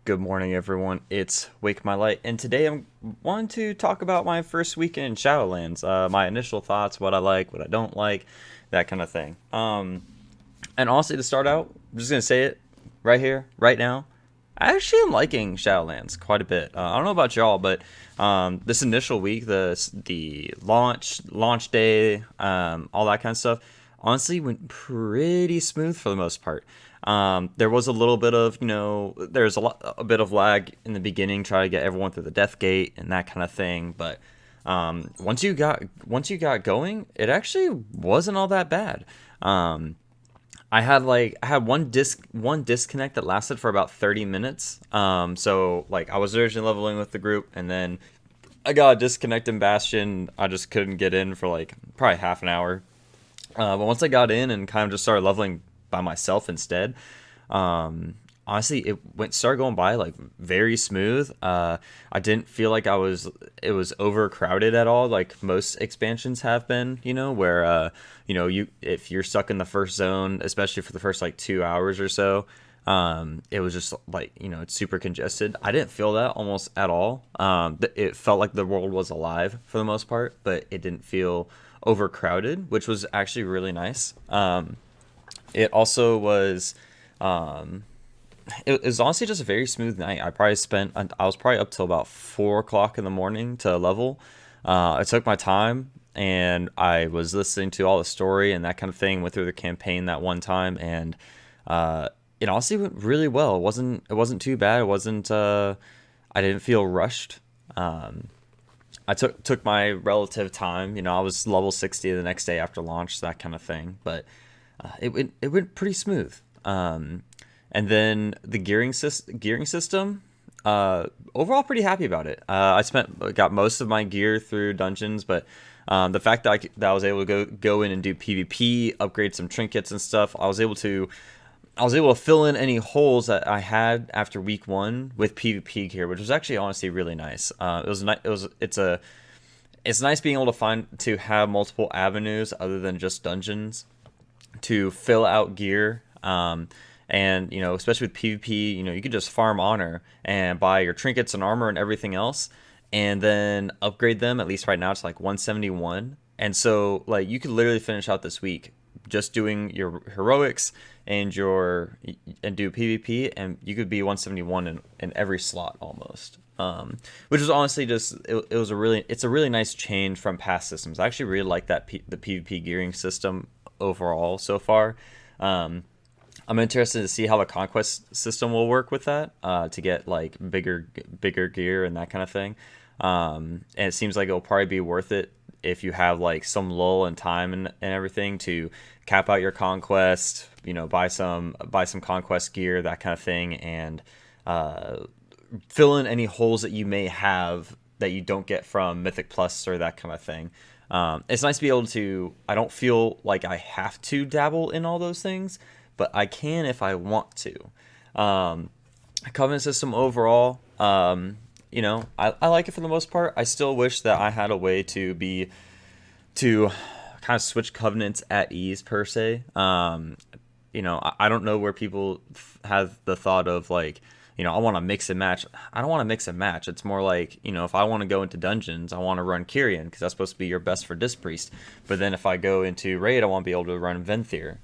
Good morning, everyone. It's Wake My Light, and today I'm wanting to talk about my first weekend in Shadowlands. My initial thoughts, what I like, what I don't like, that kind of thing. And honestly, to start out, I'm just gonna say it right here, right now. I actually am liking Shadowlands quite a bit. I don't know about y'all, but this initial week, the launch day, all that kind of stuff, honestly went pretty smooth for the most part. There was a little bit of there's a bit of lag in the beginning, trying to get everyone through the death gate and that kind of thing. But once you got going, it actually wasn't all that bad. I had one disconnect that lasted for about 30 minutes. So like I was originally leveling with the group, and then I got a disconnect in Bastion. I just couldn't get in for like probably half an hour. But once I got in and kind of just started leveling by myself instead, honestly, started going by like very smooth. I didn't feel like it was overcrowded at all, like most expansions have been. Where you if you're stuck in the first zone, especially for the first like 2 hours or so, it was just like it's super congested. I didn't feel that almost at all. It felt like the world was alive for the most part, but it didn't feel overcrowded, which was actually really nice. It also was it was honestly just a very smooth night. I was probably up till about 4 o'clock in the morning to level. I took my time and I was listening to all the story and that kind of thing. Went through the campaign that one time, and it honestly went really well. It wasn't too bad. It wasn't. I didn't feel rushed. I took my relative time. I was level 60 the next day after launch, that kind of thing. But it went pretty smooth. And then the gearing system, overall pretty happy about it. Got most of my gear through dungeons, but the fact that I was able to go in and do PvP, upgrade some trinkets and stuff, I was able to fill in any holes that I had after week one with PvP gear, which was actually honestly really nice. It's nice being able to have multiple avenues other than just dungeons to fill out gear. And especially with PvP, you could just farm honor and buy your trinkets and armor and everything else, and then upgrade them. At least right now, it's like 171, and so like you could literally finish out this week just doing your heroics and do PvP, and you could be 171 in every slot almost. Which is honestly it's a really nice change from past systems. I actually really like the PvP gearing system overall so far. I'm interested to see how the conquest system will work with that, to get like bigger gear and that kind of thing. And it seems like it'll probably be worth it if you have like some lull in time and everything to cap out your conquest. Buy some conquest gear, that kind of thing, and fill in any holes that you may have that you don't get from Mythic Plus or that kind of thing. It's nice to be able to. I don't feel like I have to dabble in all those things, but I can if I want to. Covenant system overall, I like it for the most part. I still wish that I had a way to kind of switch covenants at ease per se. I don't know where people have the thought of like, I want to mix and match. I don't want to mix and match. It's more like, if I want to go into dungeons, I want to run Kyrian because that's supposed to be your best for Disc Priest. But then if I go into raid, I want to be able to run Venthyr.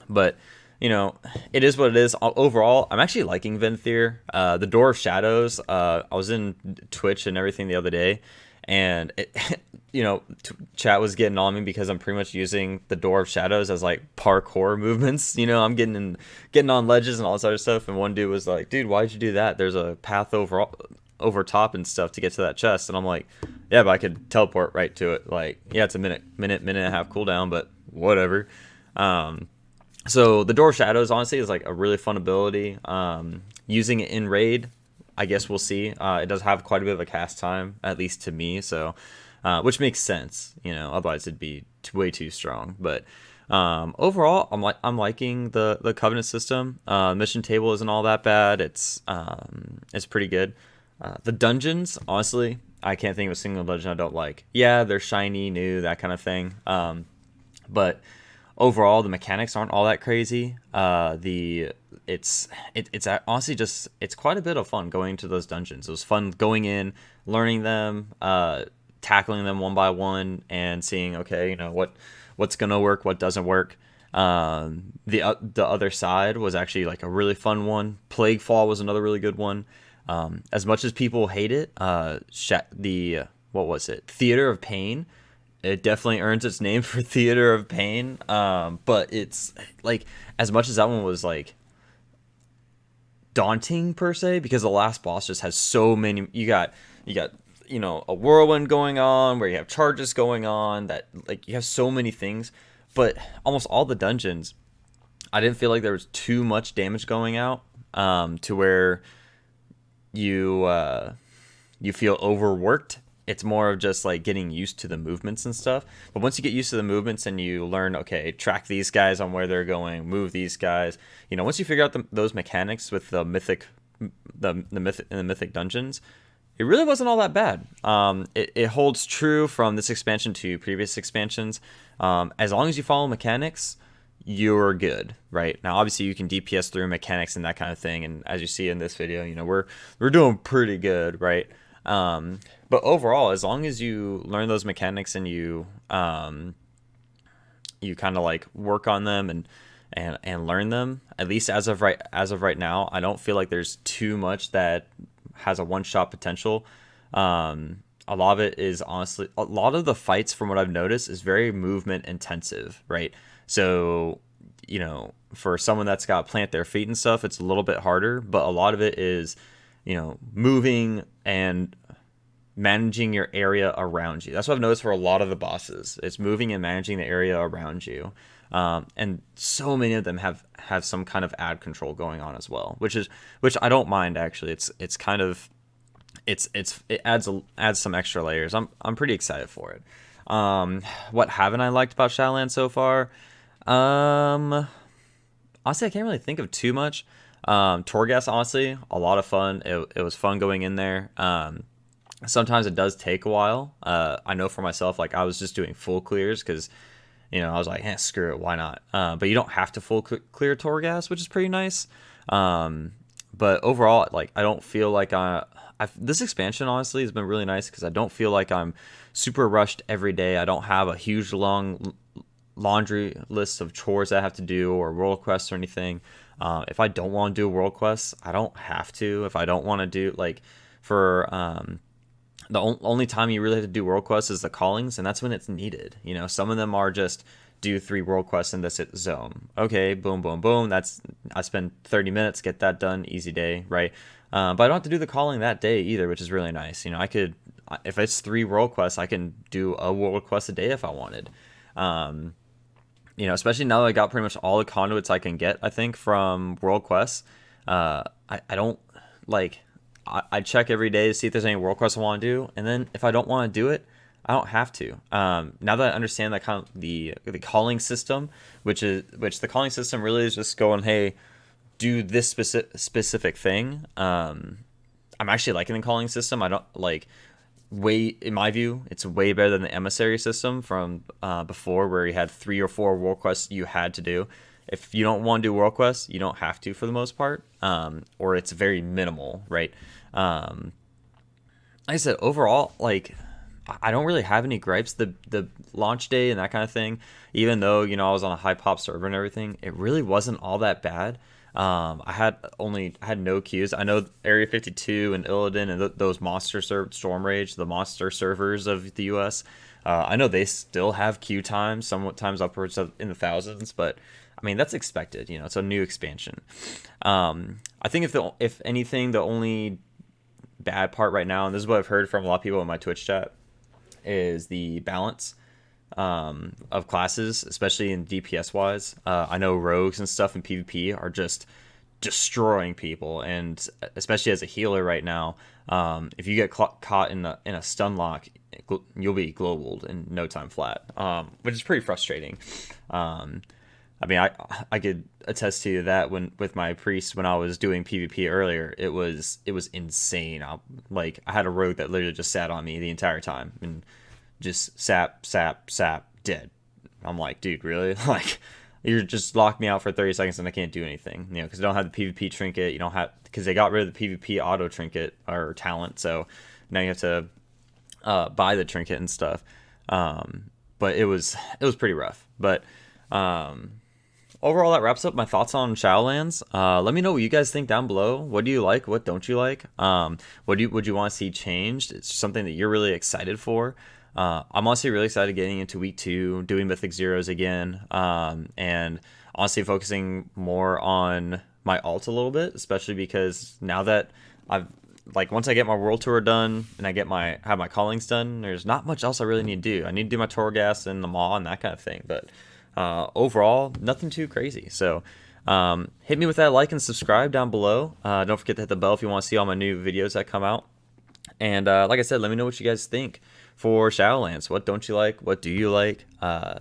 But it is what it is. Overall, I'm actually liking Venthyr. The Door of Shadows. I was in Twitch and everything the other day, and chat was getting on me because I'm pretty much using the Door of Shadows as like parkour movements. I'm getting on ledges and all this other stuff. And one dude was like, "Dude, why'd you do that? There's a path over top and stuff to get to that chest." And I'm like, "Yeah, but I could teleport right to it. Like, yeah, it's a minute and a half cooldown, but whatever." So the Door of Shadows honestly is like a really fun ability. Using it in raid, I guess we'll see. It does have quite a bit of a cast time, at least to me. So, which makes sense. Otherwise it'd be way too strong. But overall, I'm liking the Covenant system. Mission table isn't all that bad. It's pretty good. The dungeons, honestly, I can't think of a single dungeon I don't like. Yeah, they're shiny, new, that kind of thing. But overall, the mechanics aren't all that crazy. honestly just it's quite a bit of fun going to those dungeons. It was fun going in, learning them, tackling them one by one, and seeing, okay, what's gonna work, what doesn't work. The other side was actually like a really fun one. Plague Fall was another really good one. As much as people hate it, what was it? Theater of Pain. It definitely earns its name for Theater of Pain. But it's like, as much as that one was like daunting per se, because the last boss just has so many. You got a whirlwind going on where you have charges going on, that like you have so many things. But almost all the dungeons, I didn't feel like there was too much damage going out, to where you feel overworked. It's more of just like getting used to the movements and stuff. But once you get used to the movements and you learn, okay, track these guys on where they're going, move these guys, once you figure out those mechanics with the mythic dungeons, it really wasn't all that bad. It holds true from this expansion to previous expansions. As long as you follow mechanics, you're good, right? Now, obviously, you can DPS through mechanics and that kind of thing. And as you see in this video, we're doing pretty good, right? But overall, as long as you learn those mechanics and you kind of like work on them and learn them, at least as of right now, I don't feel like there's too much that has a one-shot potential. A lot of it is, honestly, a lot of the fights, from what I've noticed, is very movement intensive, right? So, for someone that's got to plant their feet and stuff, it's a little bit harder, but a lot of it is, moving and managing your area around you. That's what I've noticed for a lot of the bosses. It's moving and managing the area around you. And so many of them have some kind of ad control going on as well, which I don't mind, actually. It's kind of, it adds some extra layers. I'm pretty excited for it. What haven't I liked about Shadowlands so far? Honestly, I can't really think of too much. Torghast, honestly, a lot of fun. It was fun going in there. Sometimes it does take a while. I know for myself, like, I was just doing full clears because, I was like, screw it, why not? But you don't have to full clear Torghast, which is pretty nice. But overall, like, I don't feel like this expansion, honestly, has been really nice because I don't feel like I'm super rushed every day. I don't have a huge long laundry list of chores I have to do or world quests or anything. If I don't want to do world quests, I don't have to. If I don't want to do, like, for the only time you really have to do world quests is the callings, and that's when it's needed. Some of them are just do 3 world quests in this zone. Okay, boom, boom, boom. I spend 30 minutes, get that done, easy day, right? But I don't have to do the calling that day either, which is really nice. I could, if it's 3 world quests, I can do a world quest a day if I wanted. Especially now that I got pretty much all the conduits I can get, I think, from world quests. I don't like. I check every day to see if there's any world quests I want to do, and then if I don't want to do it, I don't have to. Now that I understand that kind of the calling system, which the calling system really is just going, hey, do this specific thing. I'm actually liking the calling system. I don't like, in my view, it's way better than the emissary system from before, where you had 3 or 4 world quests you had to do. If you don't want to do world quests, you don't have to for the most part, or it's very minimal, right? Like I said, overall, like, I don't really have any gripes. The launch day and that kind of thing, even though I was on a high pop server and everything, it really wasn't all that bad. I had no queues. I know Area 52 and Illidan and those monster Storm Rage, the monster servers of the US. I know they still have queue times, sometimes upwards of in the thousands, but I mean, that's expected. It's a new expansion. I think if anything, the only bad part right now, and this is what I've heard from a lot of people in my Twitch chat, is the balance of classes, especially in DPS wise. I know rogues and stuff in PvP are just destroying people, and especially as a healer right now, if you get caught in a stun lock, you'll be globaled in no time flat, which is pretty frustrating. I mean, I could attest to that with my priest when I was doing PvP earlier. It was insane. I had a rogue that literally just sat on me the entire time and just sap, dead. I'm like, dude, really? Like, you're just locked me out for 30 seconds and I can't do anything, you know, because I don't have the PvP trinket. You don't have, because they got rid of the PvP auto trinket or talent, so now you have to buy the trinket and stuff. But it was pretty rough. But overall, that wraps up my thoughts on Shadowlands. Let me know what you guys think down below. What do you like? What don't you like? What would you want to see changed? It's something that you're really excited for. I'm honestly really excited getting into week 2, doing Mythic Zeros again, and honestly focusing more on my alt a little bit, especially because now that I've once I get my world tour done and I get have my callings done, there's not much else I really need to do. I need to do my Torghast and the Maw and that kind of thing, but overall, nothing too crazy. So hit me with that like and subscribe down below. Don't forget to hit the bell if you want to see all my new videos that come out. And like I said, let me know what you guys think for Shadowlands. What don't you like? What do you like?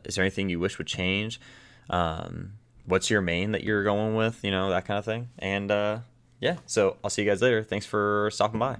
Is there anything you wish would change? What's your main that you're going with? You know, that kind of thing. And yeah, so I'll see you guys later. Thanks for stopping by.